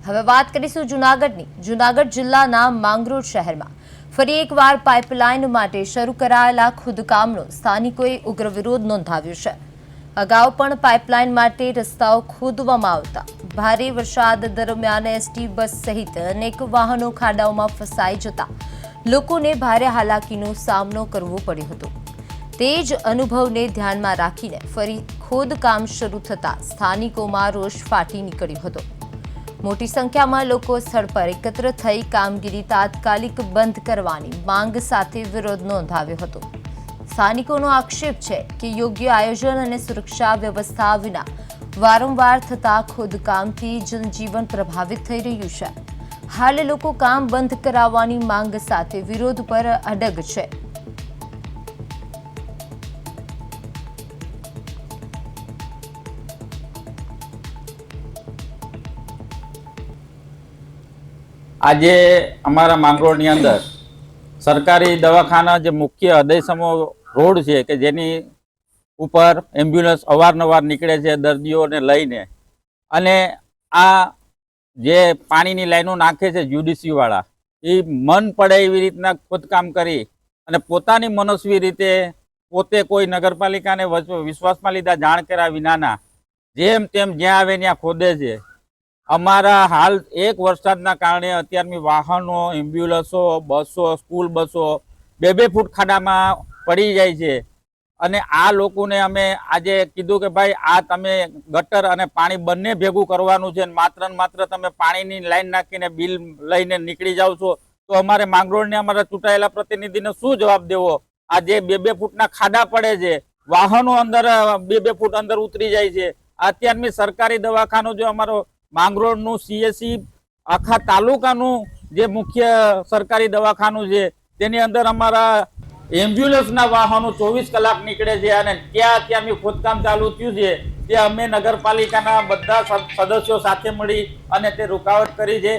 હવે વાત કરીશું જૂનાગઢની। જૂનાગઢ જિલ્લાના માંગરોળ શહેરમાં ફરી એકવાર પાઇપલાઇન માટે શરૂ કરાયેલા ખોદકામનો સ્થાનિકોએ ઉગ્ર વિરોધ નોંધાવ્યો છે। અગાઉ પણ પાઇપલાઇન માટે રસ્તાઓ ખોદવામાં આવતા ભારે વરસાદ દરમિયાન એસટી બસ સહિત અનેક વાહનો ખાડાઓમાં ફસાઈ જતા લોકોને ભારે હાલાકીનો સામનો કરવો પડ્યો હતો। તે જ અનુભવને ધ્યાનમાં રાખીને ફરી ખોદકામ શરૂ થતા સ્થાનિકોમાં રોષ ફાટી નીકળ્યો હતો। મોટી સંખ્યામાં લોકો સ્થળ પર એકત્ર થઈ કામગીરી તાત્કાલિક બંધ કરવાની માંગ સાથે વિરોધ નોંધાવ્યો હતો। સ્થાનિકોનો આક્ષેપ છે કે યોગ્ય આયોજન અને સુરક્ષા વ્યવસ્થા વિના વારંવાર થતા ખોદકામથી જનજીવન પ્રભાવિત થઈ રહ્યું છે। હાલ લોકો કામ બંધ કરાવવાની માંગ સાથે વિરોધ પર અડગ છે। આજે અમાरा માંગરોળની અંદર સરકારી દવાખાના જે મુખ્ય હૃદયસમો રોડ છે કે જેની ઉપર એમ્બ્યુલન્સ અવારનવાર નીકળે છે દર્દીઓને લઈને, અને આ જે પાણીની લાઈનો નાખે છે જ્યુડીસી વાળા એ મન પડે એવી રીતના ખોદકામ કરી અને પોતાની મનસ્વી રીતે પોતે કોઈ નગરપાલિકાને વિશ્વાસમાં લીધા જાણ કર્યા વિનાના જેમ તેમ જ્યાં આવે ત્યાં ખોદે છે। અમારા હાલ એક વરસાદના કારણે અત્યારની વાહનો, એમ્બ્યુલન્સો, બસો, સ્કૂલ બસો 2-2 ફૂટ ખાડામાં પડી જાય છે। અને આ લોકોને અમે આજે કીધું કે ભાઈ આ તમે ગટર અને પાણી બંને ભેગું કરવાનું છે, માત્ર ને માત્ર તમે પાણીની લાઈન નાખીને બિલ લઈને નીકળી જાઓ છો તો અમારે માંગરોળને અમારા ચૂંટાયેલા પ્રતિનિધિને શું જવાબ દેવો? આ જે 2-2 ફૂટના ખાડા પડે છે, વાહનો અંદર 2-2 ફૂટ અંદર ઉતરી જાય છે। અત્યારની સરકારી દવાખાનું જો અમારો માંગરોળનું CSC આખા તાલુકાનું જે મુખ્ય સરકારી દવાખાનું છે તેની અંદર અમારા એમ્બ્યુલન્સના વાહનો 24 કલાક નીકળે છે, અને ત્યાં અત્યારનું ખોદકામ ચાલુ થયું છે તે અમે નગરપાલિકાના બધા સદસ્યો સાથે મળી અને તે રૂકાવટ કરી છે।